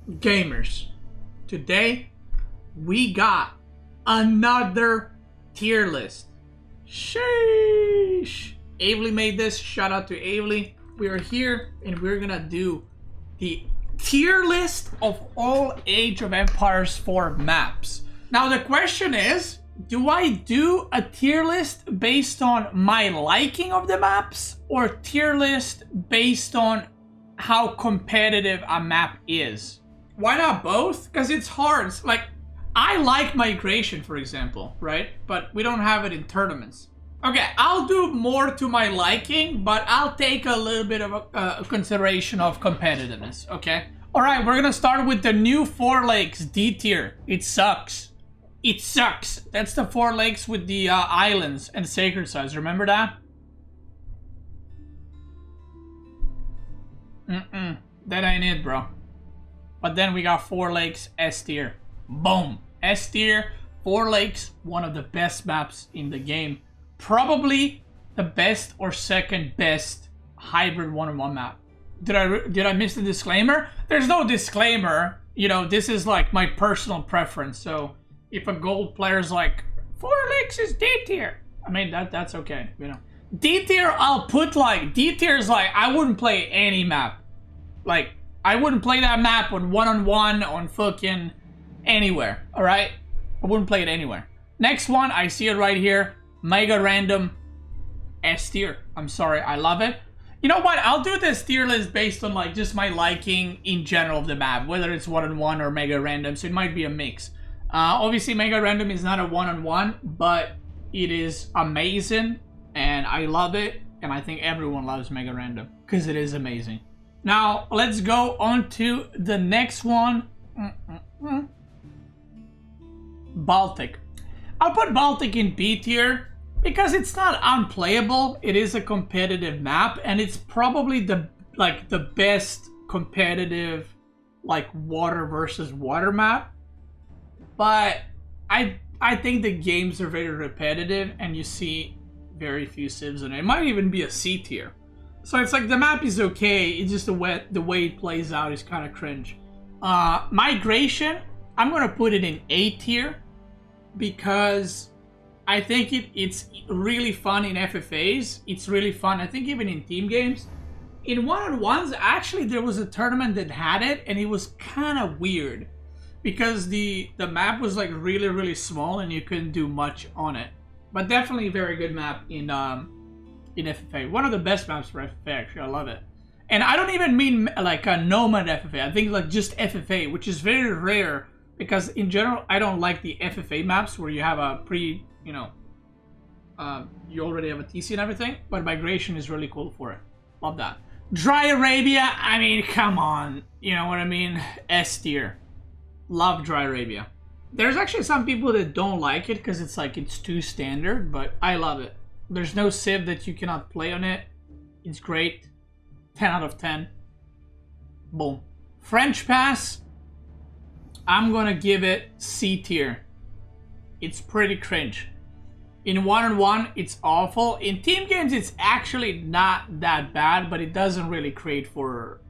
Gamers, today we got another tier list. Sheesh. Avely made this. Shout out to Avely. We are here and we're gonna do the tier list of all Age of Empires 4 maps. Now the question is, do I do a tier list based on my liking of the maps or tier list based on how competitive a map is? Why not both? Because it's hard. It's like, I like Migration, for example, right? But we don't have it in tournaments. Okay, I'll do more to my liking, but I'll take a little bit of a consideration of competitiveness, okay? Alright, we're gonna start with the new 4 lakes, D tier. It sucks. It sucks. That's the 4 lakes with the islands and sacred sites. Remember that? That ain't it, bro. But then we got 4 lakes, S tier. Boom. S tier, 4 lakes, one of the best maps in the game. Probably the best or second best hybrid 1-on-1 map. Did I miss the disclaimer? There's no disclaimer. You know, this is like my personal preference. So if a gold player's like, 4 lakes is D tier, I mean, that's okay, you know. D tier, I'll put like, D tier is like, I wouldn't play any map. Like, I wouldn't play that map on 1-on-1 on fucking anywhere, alright? I wouldn't play it anywhere. Next one, I see it right here. Mega Random S tier. I'm sorry, I love it. You know what? I'll do this tier list based on like just my liking in general of the map, whether it's 1-on-1 or Mega Random, so it might be a mix. Obviously, Mega Random is not a 1-on-1, but it is amazing, and I love it, and I think everyone loves Mega Random, because it is amazing. Now, let's go on to the next one. Baltic. I'll put Baltic in B tier, because it's not unplayable. It is a competitive map, and it's probably the best competitive like water versus water map. But I think the games are very repetitive, and you see very few civs in it. It might even be a C tier. So it's like the map is okay. It's just the way it plays out is kind of cringe. Migration, I'm gonna put it in A tier because I think it's really fun in FFAs. It's really fun, I think, even in team games. In 1-on-1s, actually, there was a tournament that had it, and it was kind of weird because the map was like really, really small, and you couldn't do much on it. But definitely a very good map in FFA. One of the best maps for FFA, actually. I love it. And I don't even mean like a Nomad FFA. I think like just FFA, which is very rare because in general, I don't like the FFA maps where you have a you already have a TC and everything, but Migration is really cool for it. Love that. Dry Arabia, I mean, come on. You know what I mean? S tier. Love Dry Arabia. There's actually some people that don't like it because it's like, it's too standard, but I love it. There's no civ that you cannot play on it. It's great. 10 out of 10. Boom. French Pass, I'm gonna give it C tier. It's pretty cringe. In 1-on-1, it's awful. In team games, it's actually not that bad, but it doesn't really create for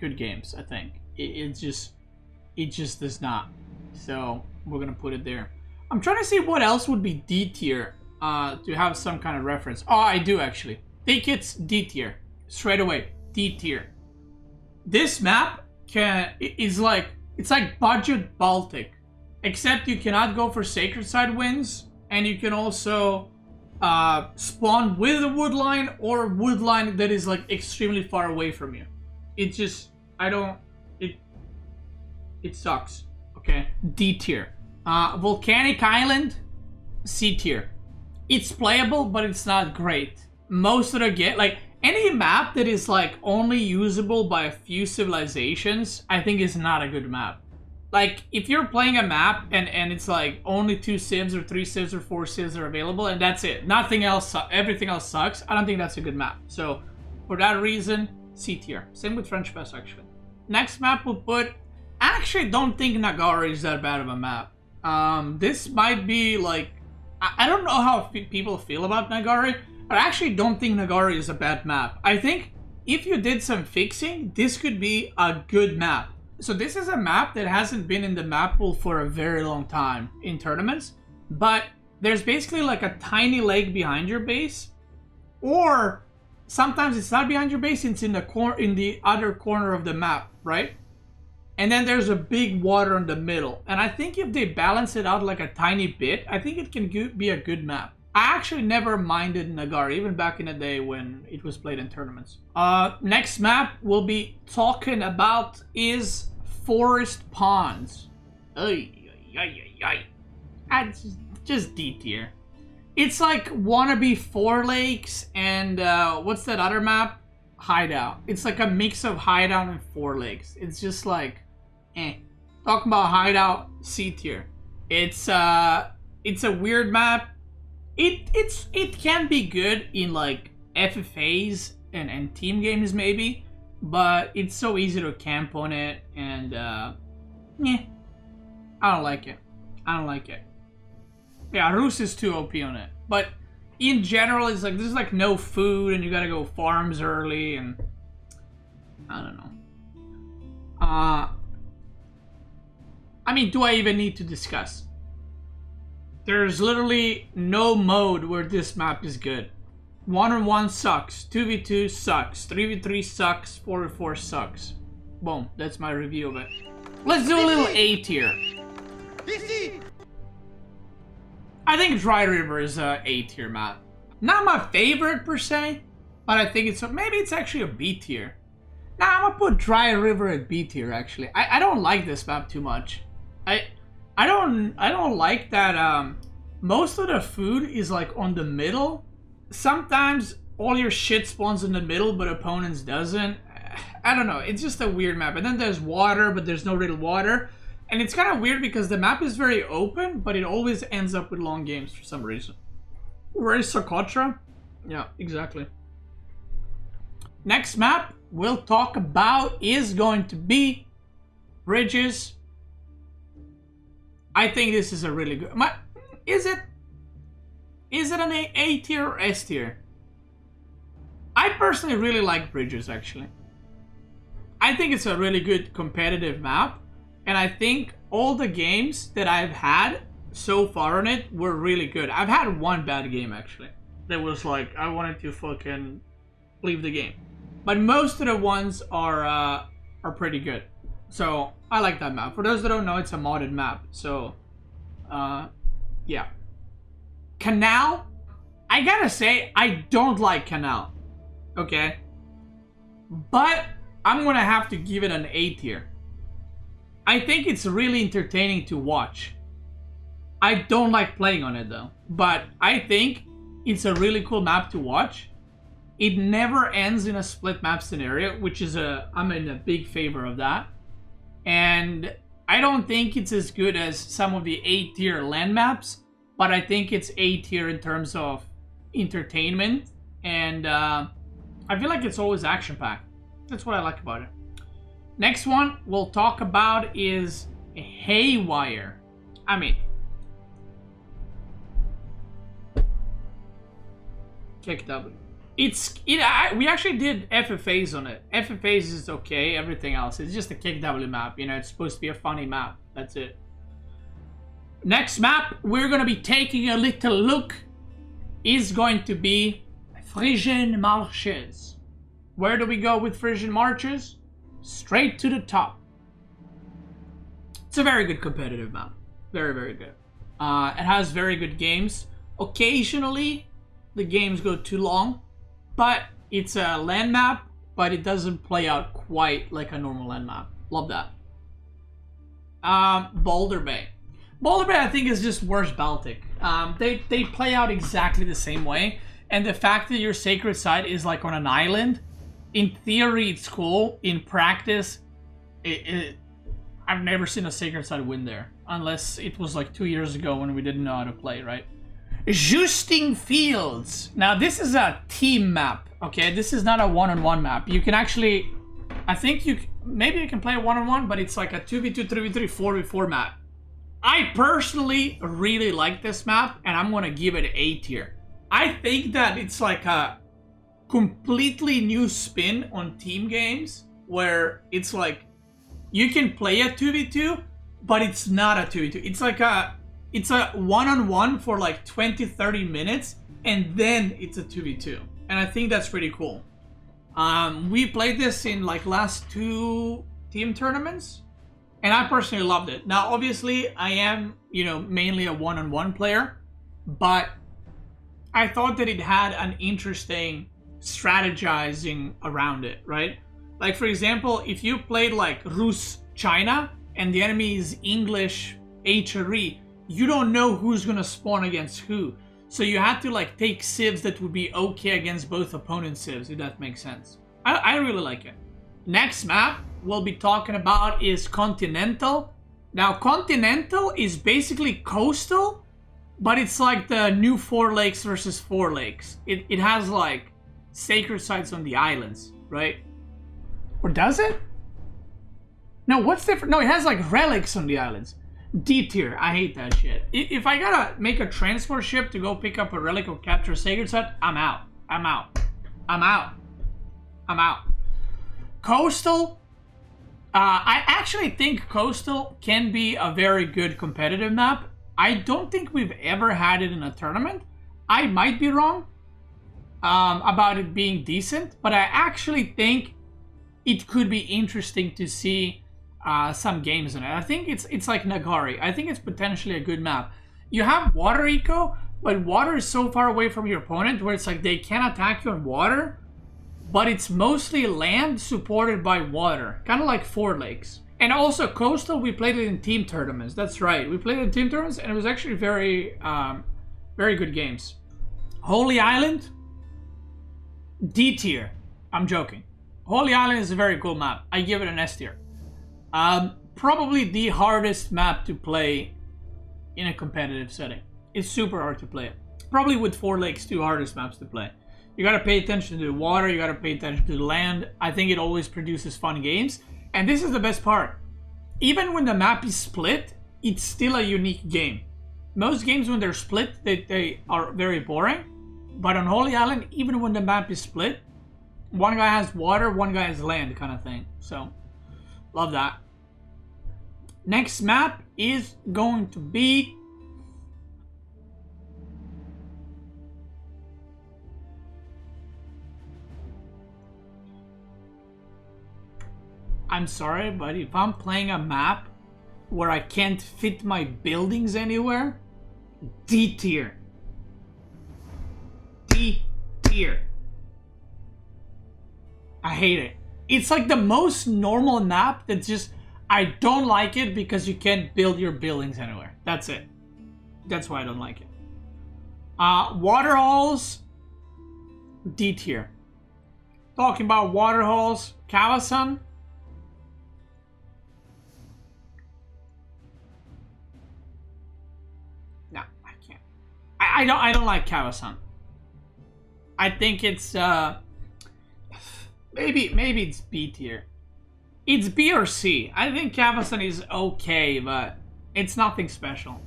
good games, I think. It just does not. So we're gonna put it there. I'm trying to see what else would be D tier to have some kind of reference. Oh, I do actually. Beastyqt's D tier. Straight away, D tier. This map is like, it's like budget Baltic. Except you cannot go for Sacred Side wins, and you can also spawn with a wood line or wood line that is like extremely far away from you. It just, it sucks, okay? D tier. Volcanic Island, C tier. It's playable, but it's not great. Most of the like any map that is like only usable by a few civilizations, I think is not a good map. Like, if you're playing a map and it's like only 2 civs or 3 civs or 4 civs are available and that's it, nothing else, everything else sucks, I don't think that's a good map. So, for that reason, C tier. Same with French Pass, actually. Next map we'll put, I actually don't think Nagari is that bad of a map. This might be like, I don't know how people feel about Nagari, but I actually don't think Nagari is a bad map. I think if you did some fixing, this could be a good map. So this is a map that hasn't been in the map pool for a very long time in tournaments, but there's basically like a tiny lake behind your base, or sometimes it's not behind your base, it's in the other corner of the map, right? And then there's a big water in the middle. And I think if they balance it out like a tiny bit, I think it can be a good map. I actually never minded Nagar, even back in the day when it was played in tournaments. Next map we'll be talking about is Forest Ponds. Just D tier. It's like wannabe Four Lakes and what's that other map? Hideout. It's like a mix of Hideout and Four Lakes. It's just like, Talking about Hideout, C tier. It's a weird map. It can be good in like FFAs and team games maybe, but it's so easy to camp on it, and I don't like it. Yeah, Rus is too OP on it, but in general it's like there's like no food and you gotta go farms early, and I don't know. I mean, do I even need to discuss? There's literally no mode where this map is good. 1-on-1 sucks, 2v2 sucks, 3v3 sucks, 4v4 sucks. Boom, that's my review of it. Let's do a little A tier. I think Dry River is a A tier map. Not my favorite per se, but I think maybe it's actually a B tier. Nah, I'm gonna put Dry River at B tier actually. I don't like this map too much. I don't like that most of the food is like on the middle. Sometimes all your shit spawns in the middle, but opponents doesn't. I don't know. It's just a weird map. And then there's water, but there's no real water. And it's kind of weird because the map is very open, but it always ends up with long games for some reason. Where is Socotra? Yeah, exactly. Next map we'll talk about is going to be Bridges. I think this is a really good... Is it an A tier or S tier? I personally really like Bridges, actually. I think it's a really good competitive map. And I think all the games that I've had so far on it were really good. I've had one bad game, actually. That was like, I wanted to fucking leave the game. But most of the ones are pretty good. So, I like that map. For those that don't know, it's a modded map. So, yeah. Canal, I gotta say, I don't like Canal. Okay? But, I'm gonna have to give it an A tier. I think it's really entertaining to watch. I don't like playing on it though. But, I think it's a really cool map to watch. It never ends in a split map scenario, which is I'm in a big favor of that. And I don't think it's as good as some of the A tier land maps, but I think it's A tier in terms of entertainment, and I feel like it's always action packed. That's what I like about it. Next one we'll talk about is Haywire. I mean, kick W. We actually did FFAs on it. FFAs is okay, everything else. It's just a kick W map, you know, it's supposed to be a funny map. That's it. Next map we're gonna be taking a little look is going to be Frisian Marshes. Where do we go with Frisian Marshes? Straight to the top. It's a very good competitive map. Very, very good. It has very good games. Occasionally, the games go too long. But it's a land map, but it doesn't play out quite like a normal land map. Love that. Boulder Bay. Boulder Bay, I think, is just worse Baltic. They play out exactly the same way. And the fact that your sacred site is like on an island, in theory it's cool. In practice, I've never seen a sacred site win there. Unless it was like 2 years ago when we didn't know how to play, right? Justing Fields. Now this is a team map, okay? This is not a one-on-one map. You can actually, I think maybe you can play a one-on-one, but it's like a 2v2, 3v3, 4v4 map. I personally really like this map, and I'm gonna give it A tier. I think that it's like a completely new spin on team games, where it's like you can play a 2v2, but it's not a 2v2. It's like it's a one-on-one for like 20-30 minutes, and then it's a 2v2. And I think that's pretty cool. We played this in like last 2 team tournaments, and I personally loved it. Now, obviously, I am, you know, mainly a one-on-one player, but I thought that it had an interesting strategizing around it, right? Like, for example, if you played like Rus China and the enemy is English HRE, you don't know who's gonna spawn against who. So you had to like take civs that would be okay against both opponent civs, if that makes sense. I really like it. Next map we'll be talking about is Continental. Now, Continental is basically coastal, but it's like the new 4 lakes versus 4 lakes. It has like sacred sites on the islands, right? Or does it? No, what's different? No, it has like relics on the islands. D tier. I hate that shit. If I gotta make a transport ship to go pick up a relic or capture a sacred site, I'm out. I'm out. I'm out. I'm out. Coastal. I actually think Coastal can be a very good competitive map. I don't think we've ever had it in a tournament. I might be wrong about it being decent, but I actually think it could be interesting to see some games in it. I think it's like Nagari. I think it's potentially a good map. You have water eco, but water is so far away from your opponent where it's like they can't attack you on water, but it's mostly land supported by water. Kind of like 4 lakes. And also Coastal, we played it in team tournaments. That's right. We played it in team tournaments and it was actually very, very good games. Holy Island, D tier. I'm joking. Holy Island is a very cool map. I give it an S tier. Probably the hardest map to play in a competitive setting. It's super hard to play. Probably with 4 lakes, 2 hardest maps to play. You gotta pay attention to the water, you gotta pay attention to the land. I think it always produces fun games. And this is the best part. Even when the map is split, it's still a unique game. Most games when they're split, they are very boring. But on Holy Island, even when the map is split, one guy has water, one guy has land kind of thing. So, love that. Next map is going to be... I'm sorry, but if I'm playing a map where I can't fit my buildings anywhere, D tier. D tier. I hate it. It's like the most normal map that's just, I don't like it because you can't build your buildings anywhere. That's it. That's why I don't like it. Waterholes, D tier. Talking about waterholes, Kawasan. No, I can't. I don't like Kawasan. I think it's maybe it's B tier. It's B or C. I think Kawasan is okay, but it's nothing special.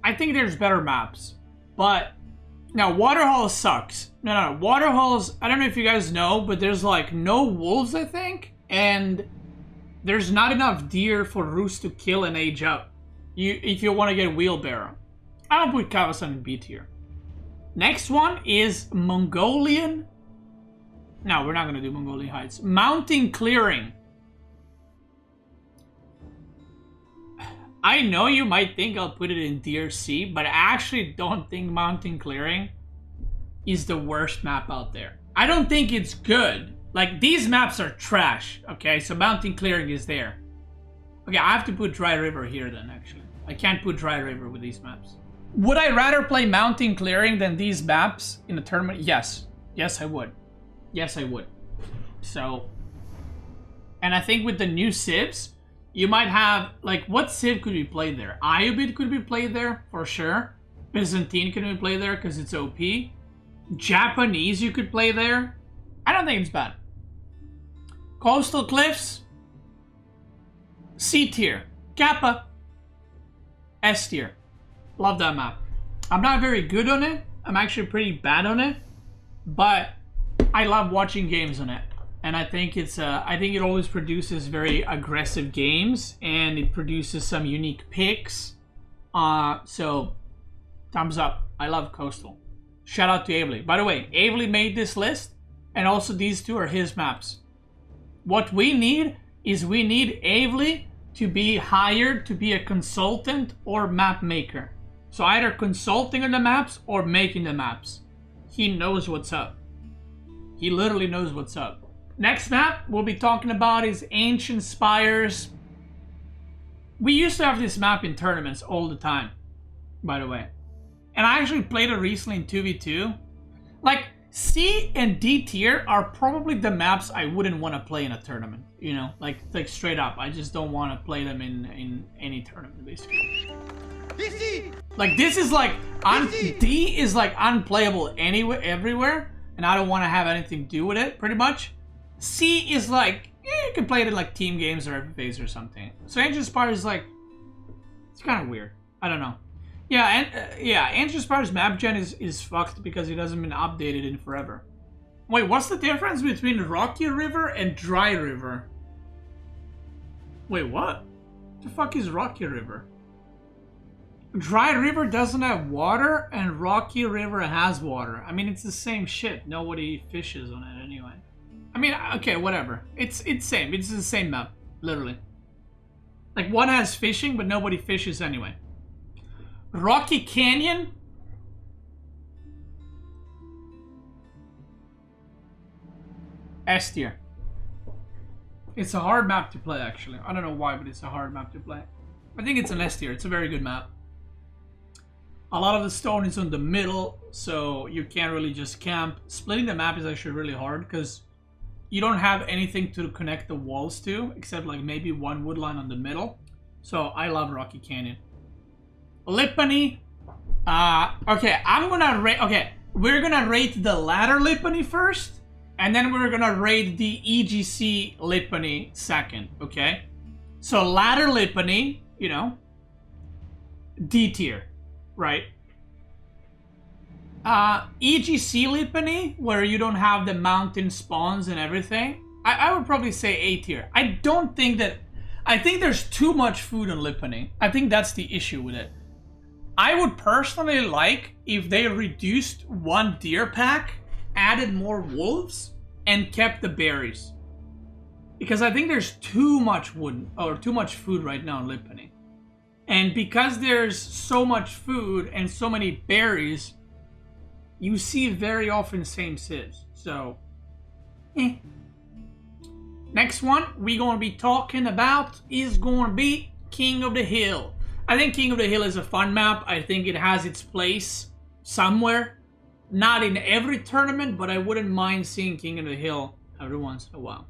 I think there's better maps. But now Waterholes sucks. No. Waterholes, I don't know if you guys know, but there's like no wolves, I think, and there's not enough deer for Roos to kill and age up. If you want to get wheelbarrow. I'll put Kawasan in B tier. Next one is Mongolian. No, we're not going to do Mongolian Heights. Mountain Clearing. I know you might think I'll put it in tier C, but I actually don't think Mountain Clearing is the worst map out there. I don't think it's good. Like, these maps are trash, okay? So Mountain Clearing is there. Okay, I have to put Dry River here then, actually. I can't put Dry River with these maps. Would I rather play Mountain Clearing than these maps in a tournament? Yes. Yes, I would. Yes, I would. So, and I think with the new civs, you might have, like, what civ could be played there? Iobid could be played there, for sure. Byzantine could be played there, because it's OP. Japanese you could play there. I don't think it's bad. Coastal Cliffs. C tier. Kappa. S tier. Love that map. I'm not very good on it. I'm actually pretty bad on it. But I love watching games on it. and I think it's I think it always produces very aggressive games, and it produces some unique picks. So thumbs up. I love Coastal. Shout out to Avely. By the way, Avely made this list, and also these two are his maps. What we need is we need Avely to be hired to be a consultant or map maker. So either consulting on the maps or making the maps. He knows what's up. He literally knows what's up. Next map we'll be talking about is Ancient Spires. We used to have this map in tournaments all the time, by the way. And I actually played it recently in 2v2. Like, C and D tier are probably the maps I wouldn't want to play in a tournament. You know, like straight up. I just don't want to play them in any tournament, basically. Like, this is like, D is like unplayable anywhere, everywhere. And I don't want to have anything to do with it, pretty much. C is like, you can play it in like team games or every phase or something. So Ancient Spires is like, it's kind of weird. I don't know. Yeah, and Ancient Spires map gen is fucked because it hasn't been updated in forever. Wait, what's the difference between Rocky River and Dry River? Wait, what? The fuck is Rocky River? Dry River doesn't have water, and Rocky River has water. I mean, it's the same shit. Nobody fishes on it anyway. I mean, okay, whatever. It's same. It's the same map, literally. Like, one has fishing, but nobody fishes anyway. Rocky Canyon? S tier. It's a hard map to play, actually. I don't know why, but it's a hard map to play. I think it's an S tier. It's a very good map. A lot of the stone is on the middle, so you can't really just camp. Splitting the map is actually really hard, because you don't have anything to connect the walls to, except like maybe one woodline on the middle. So I love Rocky Canyon. Lipany. Okay, we're gonna rate the ladder Lipany first, and then we're gonna rate the EGC Lipany second, okay? So ladder Lipany, you know, D tier, right? EGC Lipany, where you don't have the mountain spawns and everything, I would probably say A tier. I think there's too much food in Lipany. I think that's the issue with it. I would personally like if they reduced one deer pack, added more wolves, and kept the berries. Because I think there's too much wood, or too much food right now in Lipany. And because there's so much food and so many berries, you see very often same civs. So, Next one we're going to be talking about is going to be King of the Hill. I think King of the Hill is a fun map. I think it has its place somewhere. Not in every tournament, but I wouldn't mind seeing King of the Hill every once in a while.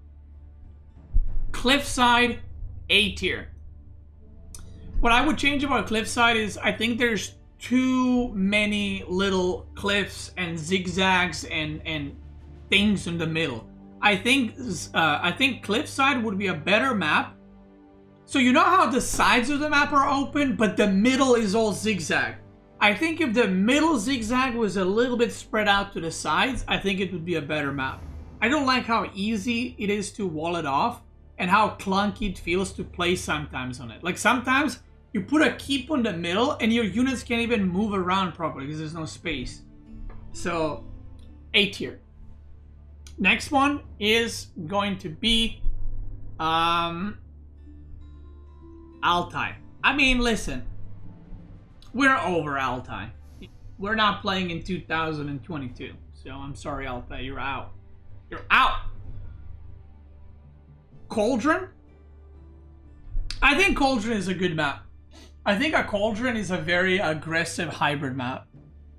Cliffside, A tier. What I would change about Cliffside is I think there's too many little cliffs and zigzags and things in the middle. I think Cliffside would be a better map. So you know how the sides of the map are open, but the middle is all zigzag. I think if the middle zigzag was a little bit spread out to the sides, I think it would be a better map. I don't like how easy it is to wall it off and how clunky it feels to play sometimes on it. Like sometimes you put a keep on the middle and your units can't even move around properly because there's no space. So, A tier. Next one is going to be Altai. I mean, listen, we're over Altai. We're not playing in 2022. So I'm sorry, Altai, you're out. You're out. Cauldron? I think Cauldron is a good map. I think a Cauldron is a very aggressive hybrid map.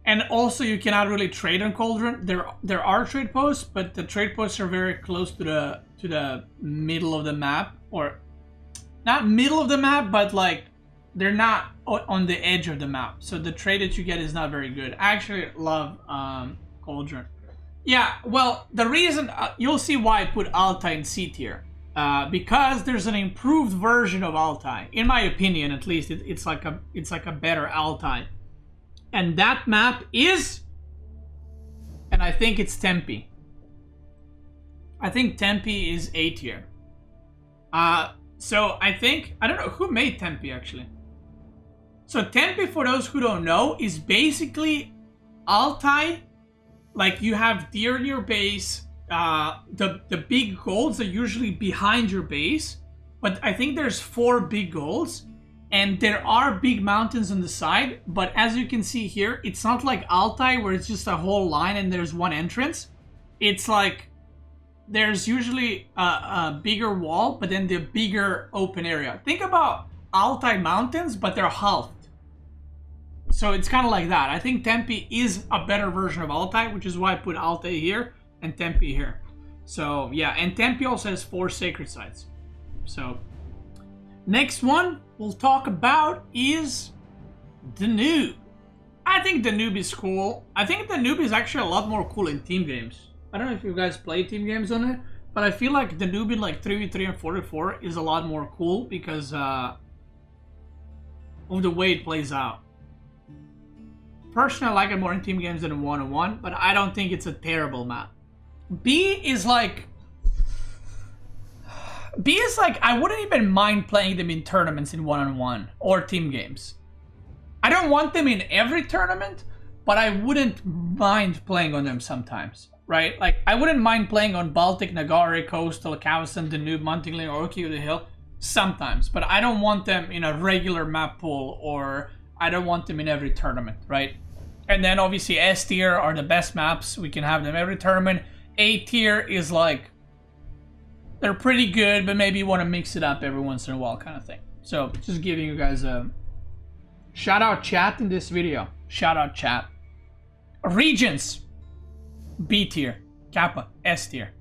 And also you cannot really trade on Cauldron. There are trade posts, but the trade posts are very close to the middle of the map, or not middle of the map, but like they're not on the edge of the map. So the trade that you get is not very good. I actually love Cauldron. Yeah, well, the reason you'll see why I put Altai in C tier. Because there's an improved version of Altai, in my opinion, at least. It's like a better Altai, and that map is, and I think it's Tempe. I think Tempe is A tier. So I think, I don't know, who made Tempe actually? So Tempe, for those who don't know, is basically Altai. Like, you have deer in your base. The big goals are usually behind your base. But I think there's 4 big goals. And there are big mountains on the side. But as you can see here, it's not like Altai where it's just a whole line and there's one entrance. It's like there's usually a bigger wall, but then the bigger open area. Think about Altai mountains, but they're halved. So it's kind of like that. I think Tempe is a better version of Altai, which is why I put Altai here and Tempe here. So yeah, and Tempe also has 4 sacred sites. So next one we'll talk about is Danube. I think Danube is cool. I think Danube is actually a lot more cool in team games. I don't know if you guys play team games on it, but I feel like Danube in like 3v3 and 4v4 is a lot more cool because of the way it plays out. Personally, I like it more in team games than in 1-on-1, but I don't think it's a terrible map. B is like, I wouldn't even mind playing them in tournaments in 1-on-1 or team games. I don't want them in every tournament, but I wouldn't mind playing on them sometimes, right? Like, I wouldn't mind playing on Baltic, Nagari, Coastal, Kawasan, Danube, Montingling, or Orkney the Hill sometimes, but I don't want them in a regular map pool, or I don't want them in every tournament, right? And then obviously S tier are the best maps. We can have them every tournament. A tier is like, they're pretty good, but maybe you want to mix it up every once in a while kind of thing. So just giving you guys a shout out chat in this video. Shout out chat. Regions. B tier. Kappa. S tier.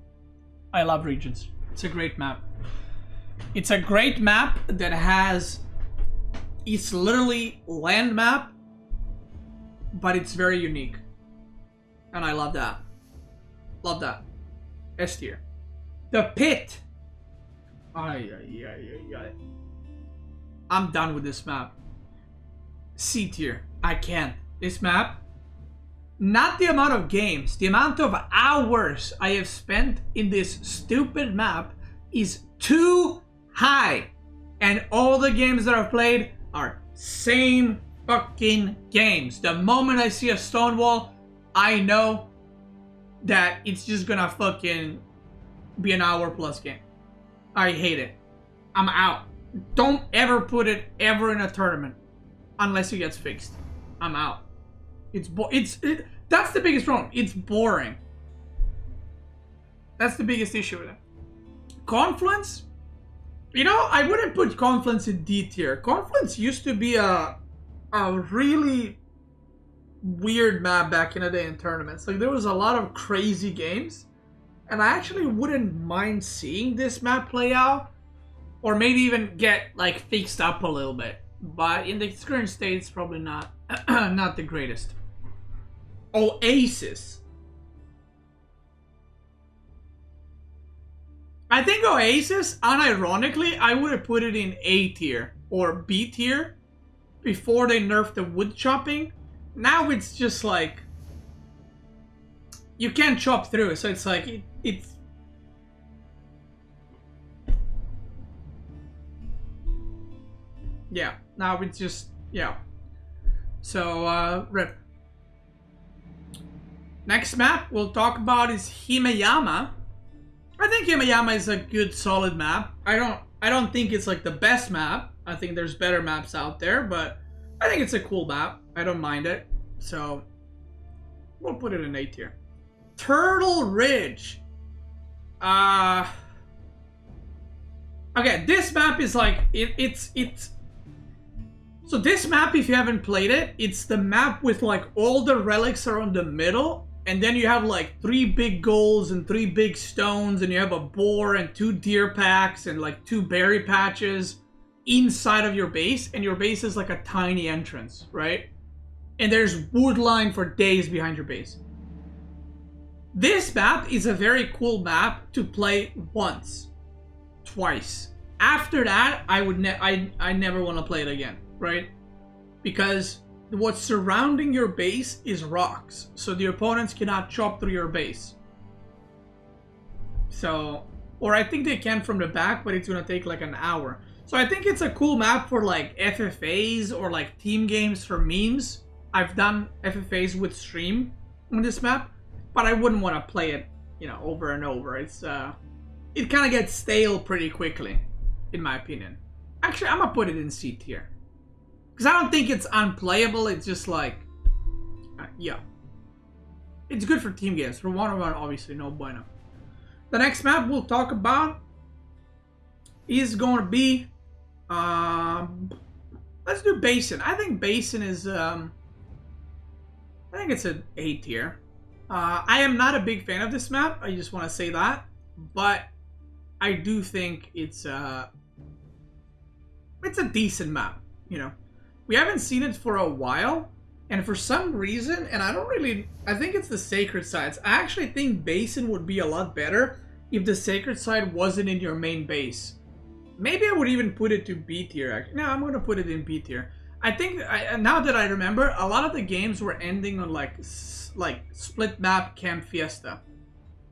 I love Regions. It's a great map. It's a great map that has, it's literally land map, but it's very unique. And I love that. Love that. S tier. The Pit. I'm done with this map. C tier. I can't. This map, not the amount of games, the amount of hours I have spent in this stupid map is too high. And all the games that I've played are same fucking games. The moment I see a stone wall, I know that it's just gonna fucking be an hour plus game. I hate it. I'm out. Don't ever put it ever in a tournament unless it gets fixed. I'm out. That's the biggest problem. It's boring. That's the biggest issue with it. Confluence? You know, I wouldn't put Confluence in D tier. Confluence used to be a really weird map back in the day in tournaments. Like, there was a lot of crazy games, and I actually wouldn't mind seeing this map play out, or maybe even get like fixed up a little bit. But in the current state, it's probably not not the greatest. Oasis. I think Oasis, unironically, I would have put it in A tier or B tier before they nerfed the wood chopping. Now it's just like, you can't chop through it, so it's like, it's... Yeah, now it's just, yeah. So, rip. Next map we'll talk about is Himayama. I think Himayama is a good, solid map. I don't think it's like the best map. I think there's better maps out there, but I think it's a cool map. I don't mind it. So, we'll put it in A tier. Turtle Ridge. Okay, this map is like, it's... So this map, if you haven't played it, it's the map with like all the relics are on the middle, and then you have like 3 big goals and 3 big stones, and you have a boar and 2 deer packs and like 2 berry patches inside of your base, and your base is like a tiny entrance, right? And there's wood line for days behind your base. This map is a very cool map to play once, twice. After that, I never want to play it again, right? Because what's surrounding your base is rocks, so the opponents cannot chop through your base. So, or I think they can from the back, but it's gonna take like an hour. So I think it's a cool map for like FFAs or like team games for memes. I've done FFAs with stream on this map, but I wouldn't want to play it, you know, over and over. It's it kind of gets stale pretty quickly, in my opinion. Actually, I'm gonna put it in C tier because I don't think it's unplayable. It's just like, yeah, it's good for team games. For one-on-one, obviously, no bueno. The next map we'll talk about is going to be, let's do Basin. I think Basin is, I think it's an A tier. I am not a big fan of this map. I just want to say that, but I do think it's a decent map. You know, we haven't seen it for a while, and for some reason, and I think it's the sacred sites. I actually think Basin would be a lot better if the sacred site wasn't in your main base. Maybe I would even put it to B tier. No, I'm gonna put it in B tier. I think now that I remember, a lot of the games were ending on like split map Camp Fiesta.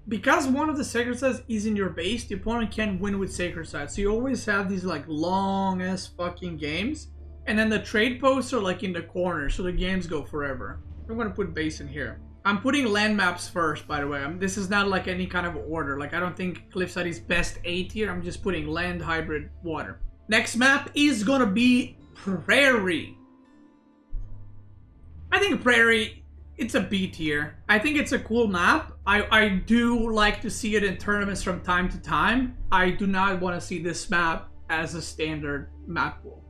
Because one of the sacred sites is in your base, the opponent can't win with sacred sites. So you always have these like long ass fucking games, and then the trade posts are like in the corner, so the games go forever. I'm gonna put Basin here. I'm putting land maps first, by the way. This is not like any kind of order. Like, I don't think Cliffside is best A tier. I'm just putting land, hybrid, water. Next map is gonna be Prairie. I think Prairie, it's a B tier. I think it's a cool map. I do like to see it in tournaments from time to time. I do not want to see this map as a standard map pool.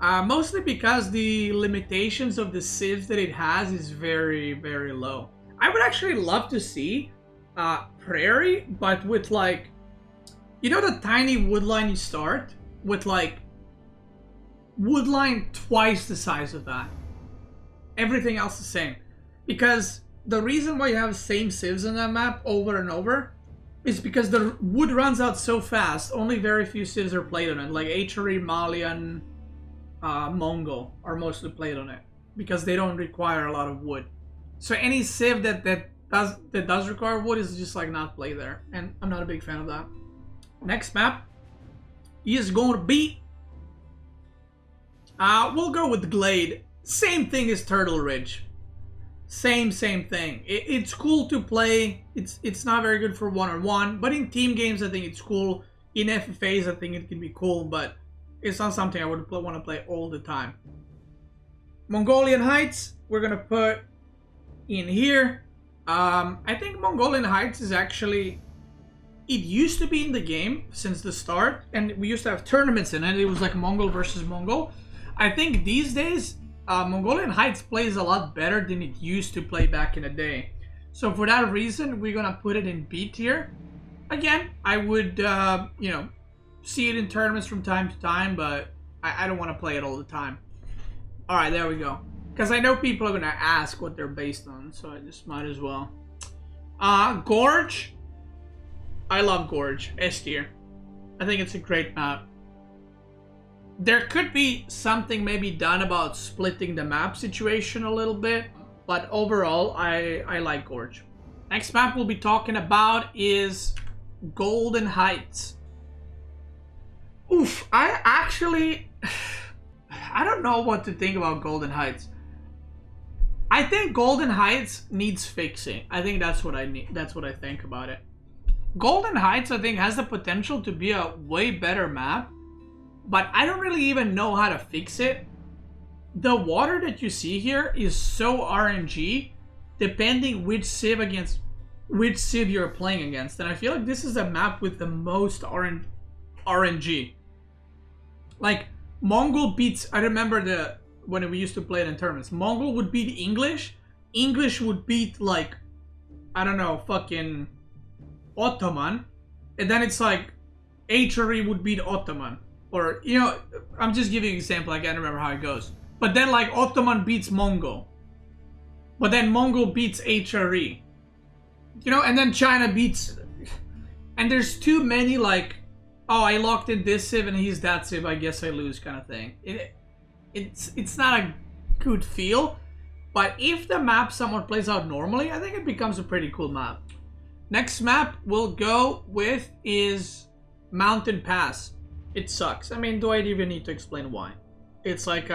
Mostly because the limitations of the civs that it has is very, very low. I would actually love to see Prairie, but with like, you know, the tiny woodline you start with like woodline twice the size of that. Everything else the same. Because the reason why you have the same civs on that map over and over is because the wood runs out so fast. Only very few civs are played on it. Like HRE, Malian, Mongol are mostly played on it because they don't require a lot of wood. So any civ that does require wood is just like not played there, and I'm not a big fan of that. Next map is going to be, we'll go with Glade. Same thing as Turtle Ridge. Same thing. It's cool to play. It's not very good for one-on-one, but in team games I think it's cool. In FFAs I think it can be cool, but it's not something I would want to play all the time. Mongolian Heights, we're gonna put in here. I think Mongolian Heights is actually, it used to be in the game since the start, and we used to have tournaments in it. It was like Mongol versus Mongol. I think these days, Mongolian Heights plays a lot better than it used to play back in the day. So for that reason, we're gonna put it in B tier. Again, I would, you know, see it in tournaments from time to time, but I don't want to play it all the time. Alright, there we go. Because I know people are going to ask what they're based on, so I just might as well. Gorge. I love Gorge. S tier. I think it's a great map. There could be something maybe done about splitting the map situation a little bit, but overall, I like Gorge. Next map we'll be talking about is Golden Heights. Oof, I don't know what to think about Golden Heights. I think Golden Heights needs fixing. I think that's what I need. That's what I think about it. Golden Heights, I think, has the potential to be a way better map, but I don't really even know how to fix it. The water that you see here is so RNG, depending which civ you're playing against, and I feel like this is a map with the most RNG. Like, Mongol beats, I remember when we used to play it in tournaments, Mongol would beat English, English would beat, like, I don't know, fucking Ottoman, and then it's like, HRE would beat Ottoman, or, you know, I'm just giving you an example, I can't remember how it goes, but then, like, Ottoman beats Mongol, but then Mongol beats HRE, you know, and then China beats, and there's too many, like, oh, I locked in this civ and he's that civ, I guess I lose kind of thing. It's not a good feel, but if the map somewhat plays out normally, I think it becomes a pretty cool map. Next map we'll go with is Mountain Pass. It sucks. I mean, do I even need to explain why? It's like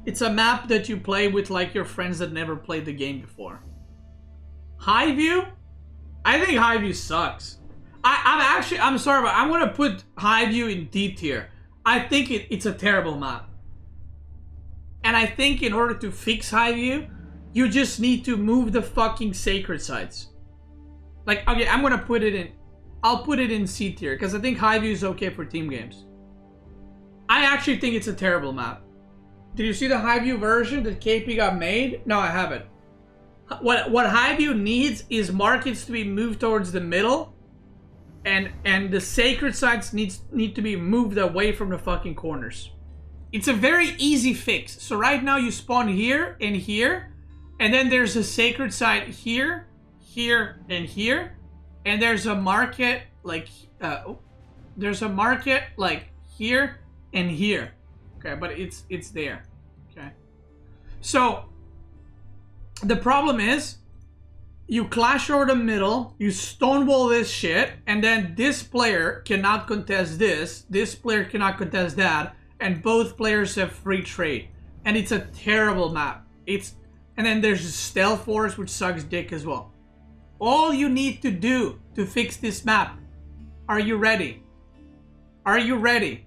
it's a map that you play with like your friends that never played the game before. High View? I think High View sucks. I'm sorry, but I'm gonna put High View in D tier. I think it's a terrible map. And I think in order to fix High View, you just need to move the fucking sacred sites. Like, okay, I'm gonna put it in. I'll put it in C tier because I think High View is okay for team games. I actually think it's a terrible map. Did you see the High View version that KP got made? No, I haven't. What High View needs is markets to be moved towards the middle, and the sacred sites need to be moved away from the fucking corners. It's a very easy fix. So right now you spawn here and here, and then there's a sacred site here, here, and here, and there's a market like there's a market like here and here. Okay, but it's there. Okay, so the problem is you clash over the middle, you stonewall this shit, and then this player cannot contest this player cannot contest that, and both players have free trade, and it's a terrible map. And then there's Stealth Force, which sucks dick as well. All you need to do to fix this map, are you ready? Are you ready?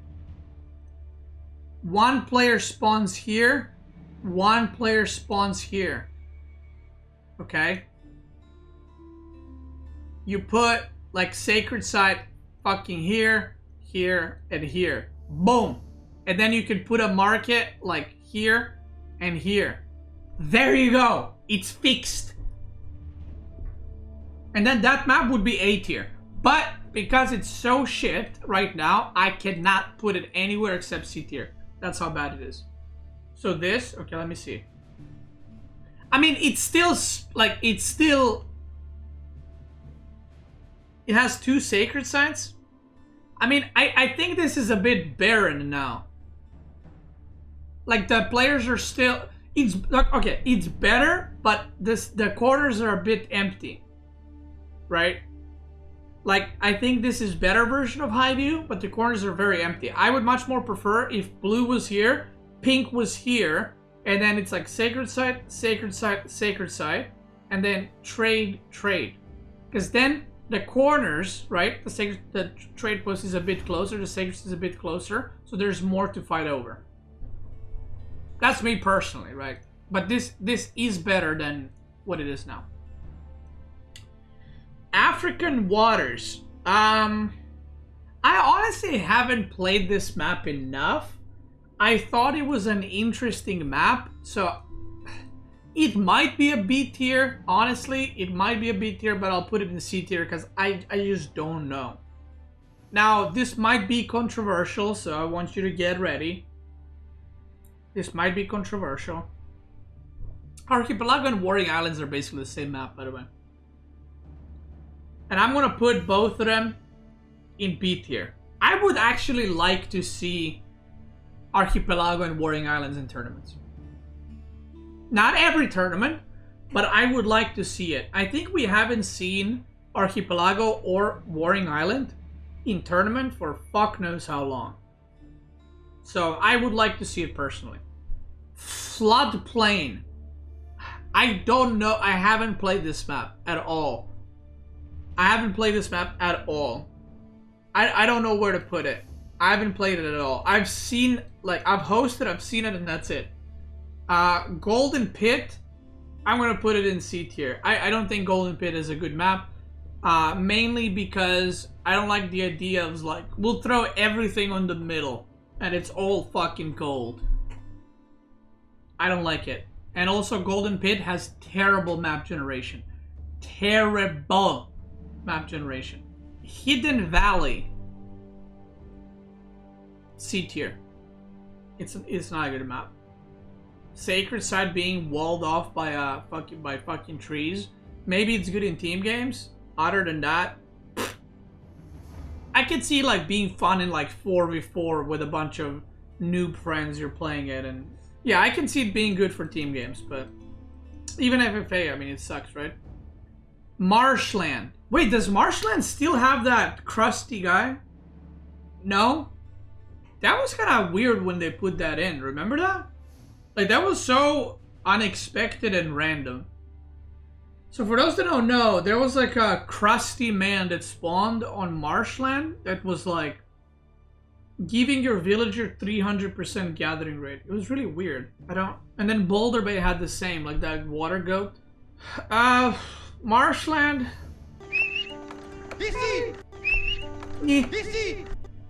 One player spawns here, one player spawns here. Okay? You put like sacred site fucking here, here, and here. Boom. And then you can put a market like here and here. There you go. It's fixed. And then that map would be A tier. But because it's so shit right now, I cannot put it anywhere except C tier. That's how bad it is. So this, okay, let me see. I mean, it's still like, it has 2 sacred sites. I mean, I think this is a bit barren now. Like the players are still, it's like, okay, it's better, but the corners are a bit empty, right? Like, I think this is better version of High View, but the corners are very empty. I would much more prefer if blue was here, pink was here, and then it's like sacred site, sacred site, sacred site, and then trade, trade. Because then the corners, right? The trade post is a bit closer, the sacred is a bit closer, so there's more to fight over. That's me personally, right? But this is better than what it is now. African Waters. I honestly haven't played this map enough. I thought it was an interesting map, so it might be a B tier. Honestly, it might be a B tier, but I'll put it in C tier because I just don't know. Now, this might be controversial, so I want you to get ready. This might be controversial. Archipelago and Warring Islands are basically the same map, by the way. And I'm gonna put both of them in B tier. I would actually like to see Archipelago and Warring Islands in tournaments. Not every tournament, but I would like to see it. I think we haven't seen Archipelago or Warring Island in tournament for fuck knows how long. So I would like to see it personally. Floodplain. I don't know. I haven't played this map at all. I haven't played this map at all. I don't know where to put it. I haven't played it at all. I've seen, like, I've hosted, I've seen it, and that's it. Golden Pit, I'm going to put it in C tier. I don't think Golden Pit is a good map. Mainly because I don't like the idea of, like, we'll throw everything on the middle and it's all fucking gold. I don't like it. And also Golden Pit has terrible map generation. Terrible map generation. Hidden Valley, C tier. It's not a good map. Sacred Site being walled off by fucking trees. Maybe it's good in team games. Other than that, I could see like being fun in like 4v4 with a bunch of noob friends you're playing it, and yeah, I can see it being good for team games, but even FFA, I mean, it sucks, right? Marshland. Wait, does Marshland still have that crusty guy? No? That was kind of weird when they put that in. Remember that? Like, that was so unexpected and random. So for those that don't know, there was like a crusty man that spawned on Marshland that was like giving your villager 300% gathering rate. It was really weird. And then Boulder Bay had the same, like that water goat. Marshland.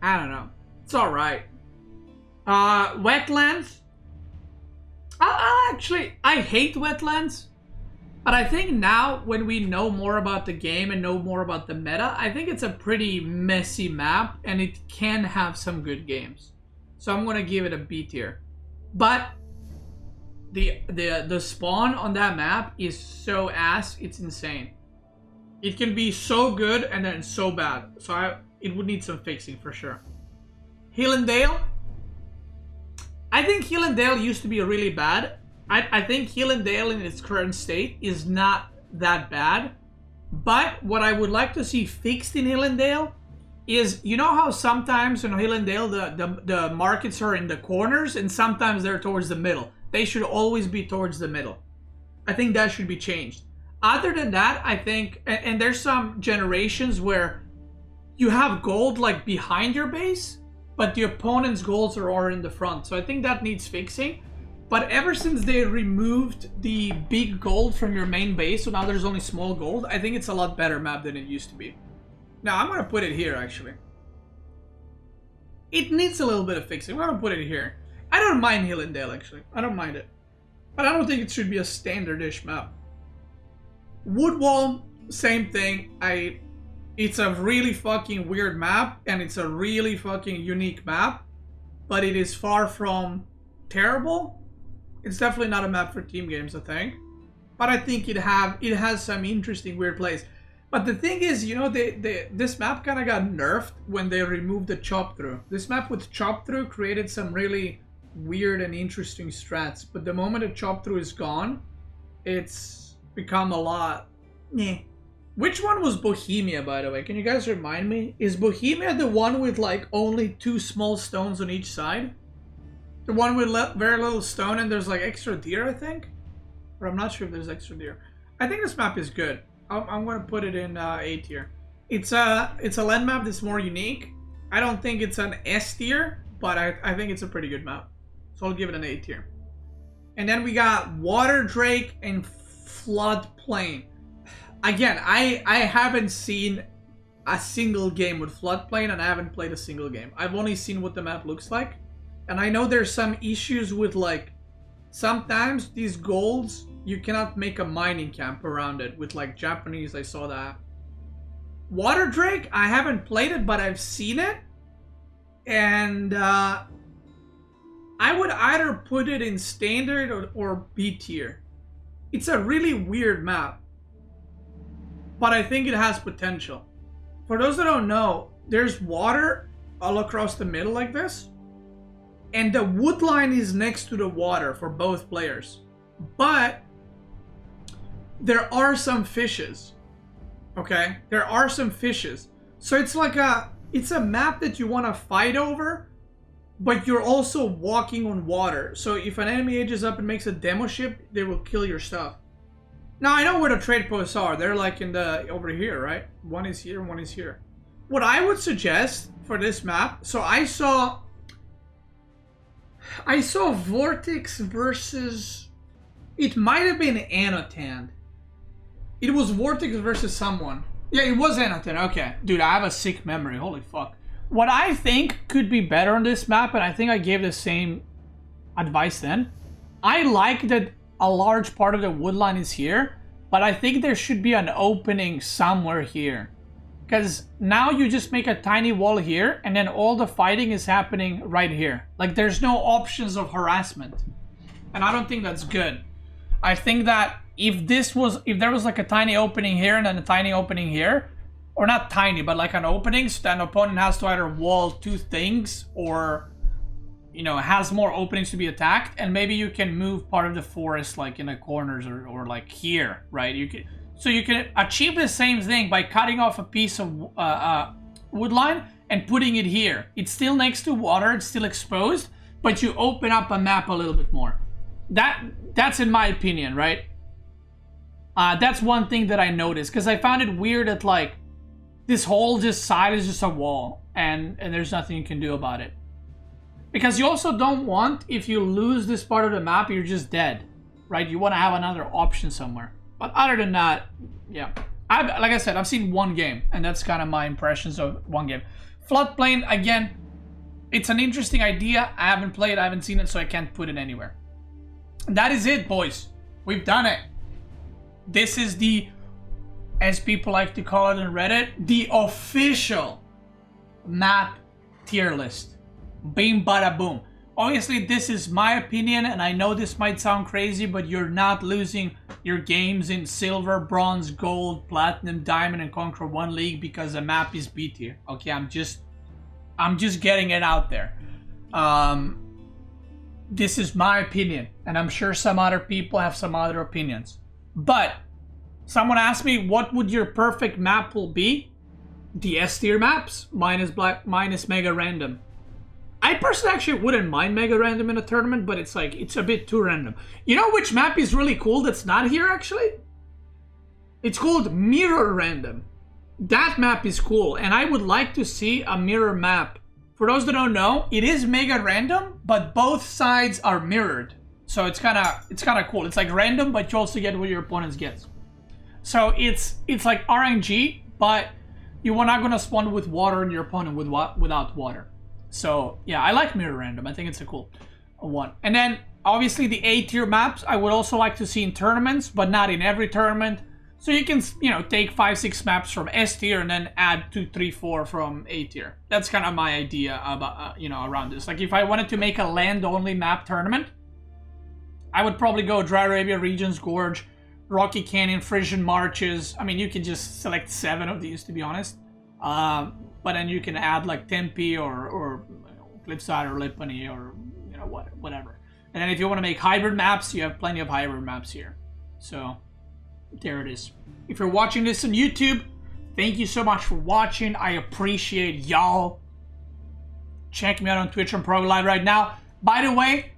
I don't know. It's alright. Wetlands. I hate Wetlands. But I think now, when we know more about the game and know more about the meta, I think it's a pretty messy map, and it can have some good games. So I'm gonna give it a B tier. But the spawn on that map is so ass, it's insane. It can be so good and then so bad. So it would need some fixing for sure. Hill and Dale. I think Hill and Dale used to be really bad. I think Hill and Dale in its current state is not that bad. But what I would like to see fixed in Hill and Dale is, you know how sometimes in Hill and Dale the markets are in the corners and sometimes they're towards the middle. They should always be towards the middle. I think that should be changed. Other than that, I think, and there's some generations where you have gold like behind your base, but the opponent's golds are all in the front. So I think that needs fixing. But ever since they removed the big gold from your main base, so now there's only small gold, I think it's a lot better map than it used to be. Now, I'm going to put it here, actually. It needs a little bit of fixing. I'm going to put it here. I don't mind Hill and Dale, actually. I don't mind it. But I don't think it should be a standard-ish map. Woodwall, same thing. It's a really fucking weird map, and it's a really fucking unique map. But it is far from terrible. It's definitely not a map for team games, I think. But I think it has some interesting weird plays. But the thing is, you know, this map kind of got nerfed when they removed the chop through. This map with chop through created some really weird and interesting strats. But the moment the chop through is gone, it's become a lot. Meh. Which one was Bohemia, by the way? Can you guys remind me? Is Bohemia the one with like only 2 small stones on each side? The one with very little stone and there's like extra deer, I think? Or I'm not sure if there's extra deer. I think this map is good. I'm going to put it in A tier. It's a land map that's more unique. I don't think it's an S tier, but I think it's a pretty good map. So I'll give it an A tier. And then we got Water Drake and Floodplain. Again, I haven't seen a single game with Floodplain, and I haven't played a single game. I've only seen what the map looks like. And I know there's some issues with, like, sometimes these golds, you cannot make a mining camp around it. With, like, Japanese, I saw that. Water Drake, I haven't played it, but I've seen it. And I would either put it in standard or B tier. It's a really weird map. But I think it has potential. For those that don't know, there's water all across the middle like this. And the wood line is next to the water for both players. But there are some fishes. Okay? There are some fishes. So it's like it's a map that you want to fight over, but you're also walking on water. So if an enemy ages up and makes a demo ship, they will kill your stuff. Now I know where the trade posts are. They're like in the over here, right? One is here, one is here. What I would suggest for this map, so I saw Vortex versus, it might have been Annotan. It was Vortex versus someone. Yeah, it was Annotan. Okay. Dude, I have a sick memory. Holy fuck. What I think could be better on this map, and I think I gave the same advice then. I like that a large part of the woodline is here, but I think there should be an opening somewhere here. Because now you just make a tiny wall here, and then all the fighting is happening right here. Like, there's no options of harassment. And I don't think that's good. I think that if there was like a tiny opening here and then a tiny opening here, or not tiny, but like an opening, so that an opponent has to either wall 2 things, or, you know, has more openings to be attacked, and maybe you can move part of the forest like in the corners or like here, right? So you can achieve the same thing by cutting off a piece of wood line and putting it here. It's still next to water, it's still exposed, but you open up a map a little bit more. That's in my opinion, right? That's one thing that I noticed, because I found it weird that like this whole side is just a wall and there's nothing you can do about it. Because you also don't want, if you lose this part of the map, you're just dead, right? You want to have another option somewhere. But other than that, yeah. Like I said, I've seen one game, and that's kind of my impressions of one game. Floodplain, again, it's an interesting idea. I haven't played, I haven't seen it, so I can't put it anywhere. And that is it, boys. We've done it. This is the, as people like to call it on Reddit, the official map tier list. Bing, bada, boom. Obviously, this is my opinion, and I know this might sound crazy, but you're not losing your games in silver, bronze, gold, platinum, diamond, and Conquer 1 League because the map is B tier. Okay, I'm just getting it out there. This is my opinion, and I'm sure some other people have some other opinions. But someone asked me, what would your perfect map will be? The S tier maps minus mega random. I personally actually wouldn't mind mega random in a tournament, but it's like, it's a bit too random. You know which map is really cool that's not here actually? It's called mirror random. That map is cool, and I would like to see a mirror map. For those that don't know, it is mega random, but both sides are mirrored. So it's kind of cool. It's like random, but you also get what your opponents gets. So it's like RNG, but you are not going to spawn with water and your opponent without water. So yeah, I like mirror random. I think it's a cool one. And then obviously the A tier maps I would also like to see in tournaments, but not in every tournament. So you can, you know, take 5-6 maps from S tier and then add 2, 3, 4 from A tier. That's kind of my idea about you know, around this. Like if I wanted to make a land only map tournament, I would probably go Dry Arabia, Regions, Gorge, Rocky Canyon, Frisian Marches. I mean, you can just select 7 of these, to be honest. But then you can add like Tempe or you know, Cliffside or Lipany or, you know, whatever. And then if you want to make hybrid maps, you have plenty of hybrid maps here. So there it is. If you're watching this on YouTube, thank you so much for watching. I appreciate y'all. Check me out on Twitch and Pro Live right now. By the way,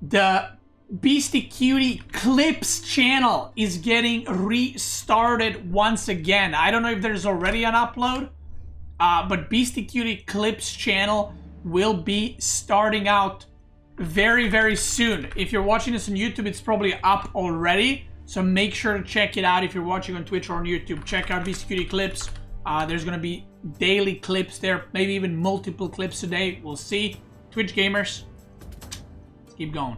the Beastyqt Clips channel is getting restarted once again. I don't know if there's already an upload, but Beastyqt Clips channel will be starting out very, very soon. If you're watching this on YouTube, it's probably up already. So make sure to check it out if you're watching on Twitch or on YouTube. Check out Beastyqt Clips. There's going to be daily clips there, maybe even multiple clips a day. We'll see. Twitch gamers, let's keep going.